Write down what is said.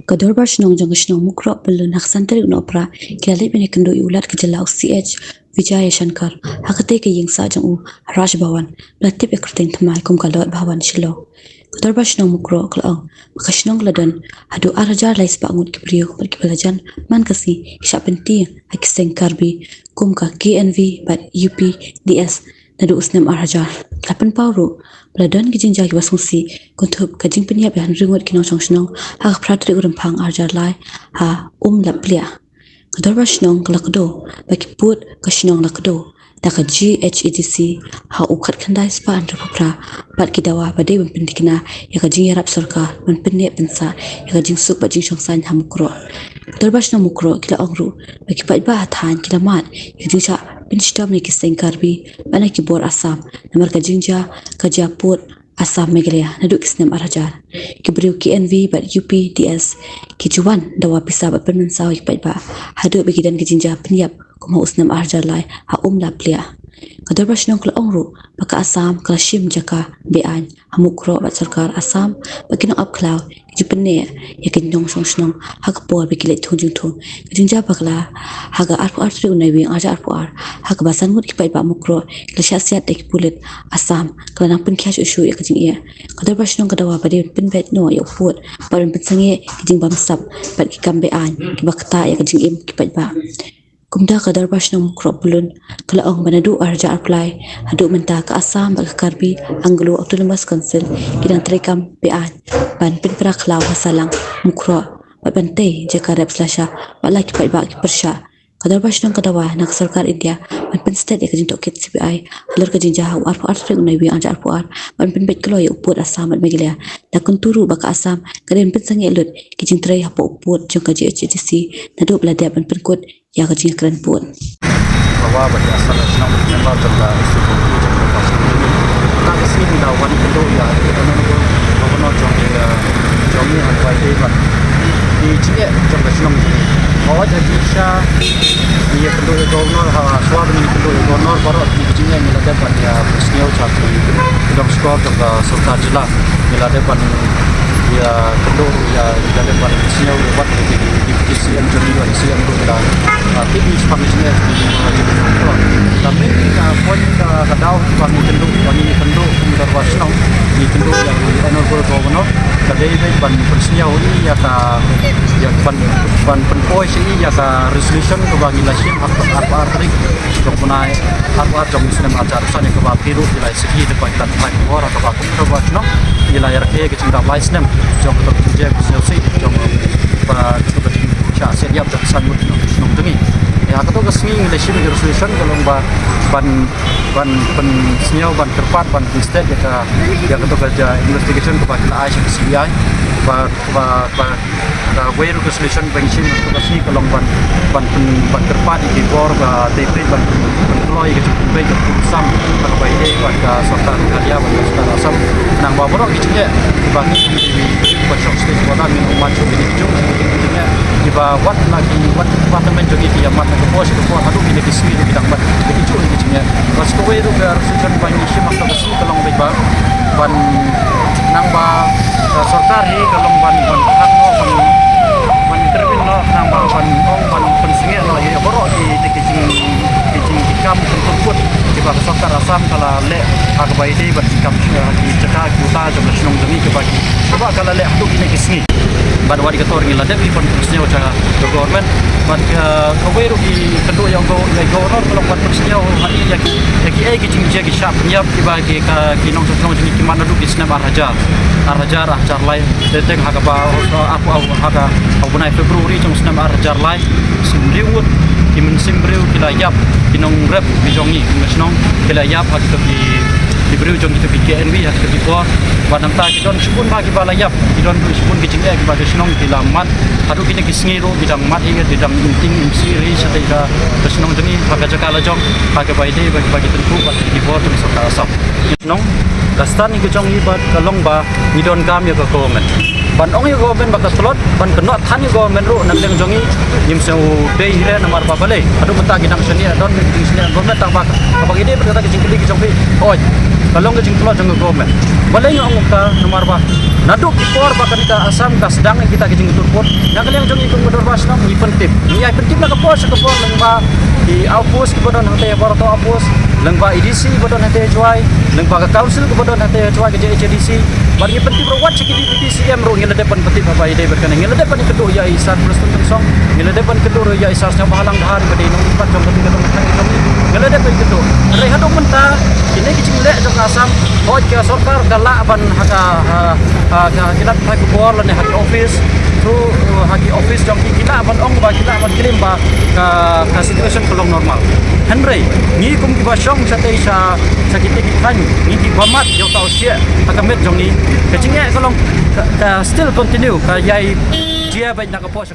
Kador bar shnong jong shnong mukro belun hak santarik no pra kilali bene kendo ulat ke jela CH Vijaya Shankar hakate ke yingsa jong u Raj Bhawan latip ekrting thamai kum kalot bhawan shilo kador bar shnong mukro klang makashnong ladan hadu arajar lais pa ngut kibriyo kibalajan man kasi kisha penti hakiseng karbi kum ka KNV bat UP DS nadu usnem arajar lapan pauru Beladan kijing jagi wasungsi kuntup kajing penyap yang ringut kinong chong shnong hak pratri urempang arjar lai ha laplia kador bar shnong kalakdo baki put ka shnong lakdo da ka GHEDC ha ukat khandai spa andra papra bat kidawa bade ben pendikna ya kajing yarap sarkar ben penne pensa ya kajing suk bajing chong san hamukro kador bar shnong mukro kila ongru baki pat ba hathan kila mat ya kajing cha Pinstam ni kiseng karbi bana kibor Assam namar kajingja kajaput Assam Meghalaya naduk kisnem arajar kibriu KNV bat UP DS kijuan dawa pisa bat penmensaw ikpat ba hadu begidan kajingja penyap kuma usnem arajar lai ha laplia kadar bashnong kala ongru baka Assam kala shim jaka bean hamukro bat sarkar Assam bakinong apklaw jipne yakin nong song hak por bekile thunjung thu jinja bakla haga arpu artri unai wing aja arpu ar hak basan ngut kipai ba mukro klasya siat ek pulit Assam kala nang pun khash ushu ya kajing ya kadar bashnong kadawa bade pun bet no ya put parin pensange kijing bam sap bat kikambe an kibakta ya kajing im kipai ba kumda kadar bashnong mukro bulun kala ong banadu arja apply hadu menta ka Assam bag karbi Anglo Autonomous Council kidang trekam bean ban pinpra khlaw hasalang mukro bante jekarep slasha balaki pai ba ki persha kadar bashnong kadawa nak sarkar India ban pin state ekajin tokit CBI halar kajin jaha arpu artre unai wi anja arpu ar ban pin bet klo ya upur Assam Meghalaya da kunturu baka Assam karen pin sange lut kijin trai hapo upur jong kaji HTC nadu blada ban pin kod ya kajing keren pun bahwa bagi asal senang memang terlalu isu tak kesini dah wani kendo ya kita menunggu bahwa jomnya ada hebat di sini jom senang bahwa jadi sah dia kendo governor suara ini kendo governor baru di sini melada pada senior satu dalam skor terhadap serta jelas melada pada dia kendo ya melada pada senior buat di CM jadi CM itu dah tapi di sepanjangnya tapi poin kadau kami kendo kemudian wasno di kendo yang enor governor kadai ban persiau ini ya ka ya ban penpoi sini ya ka resolution ke bagi lasin apa artik kepunai apa jom muslim ajar sana ke bapiru ila segi depan kita mai war atau apa ke wasno ila RK ke cinta laisnem jom betul je sesi jom para siap siap dan sangat menunggu ya kata kesini lesin resolution kalau ban pensiau ban terpat ban instead ya kata kerja investigation kepada ICC CBI ban way resolution pension untuk kesini kalau ban terpat di bor ba TP ban employ ke cukup baik ke sam kalau baik dia pada serta kerja pada serta asam nang bawa gitu ya bagi di workshop stage pada minum macam ini gitu jika wat departemen jogi dia mat ke bos ke buat hadu ini kismi di bidang mat begitu gitu ya pas kowe itu biar susun banyak sih makta besi kalau baik ban nang ba sorkari kalau ban terbin no nang ba ban pensinge no ya borok di kicing kam untuk jika sorkar Assam kalau le agak baik dia bersikap di cekak kita jom senong demi kebagi coba kalau le hadu ini kismi ban wadi ketor ngila devi pon persnya uca government ban kaweru di kendo yang go governor kalau ban persnya hari yaki ki jingja ki syap nyap ki bagi ka kinong senong jenis ki mana du bisna arajar lai deteng haga ba aku haga bunai Februari jong senam arajar lai simriwut ki mensimbriu kila yap kinong rep bijongi senong kila yap hak di diberi jom kita KNV hak di bor badang ta kidon subun bagi balayap kidon subun kicing ki bagi senong dilamat hadu kini kisngiru bidang mat ingat bidang inting siri setelah senong demi haga jakala jong haga baide bagi tentu bagi di bor tu serta asap senong dastan ni kejong ibat kalong ba nidon kam ya ke government ban ong ya government baka slot ban kenot than ya government ru nang deng jongi yim seu dei hire namar babale adu menta ginang seni don seni government tak bak bagi dia berkata kicing keli kejong oi kalong kecing keluar jangan government balai ngong ka nomor ba naduk kipor bahkan kita asam ka sedang kita kijing turput nak yang jong ikung bedor basna ni pentip ni ai pentip nak kepor sekepor lengba di outpost kebodon hate boroto outpost lengba edisi bodon hate juai lengba ka council kebodon hate juai ke JHDC bari pentip ro watch ki di PTCM ro ngel depan pentip apa ide berkan ngel depan kedua ya isar plus tuntung song ngel depan kedua ya isar nya bahalang dahar bade no empat jong ketika dong tang jong ngel depan kedua rei hadong menta kini kijing lek jong asam hoj ke sarkar galak ban haka kita pakai bor lan haki office tu haki office jong kita ban ong ba kita ban kirim ba ka situation belum normal henry ni kum ki ba syong sa tei sa kita kan ni ki bamat yo tau sia akamet jong ni kecingnya kalau still continue ka yai dia baik nak ke pos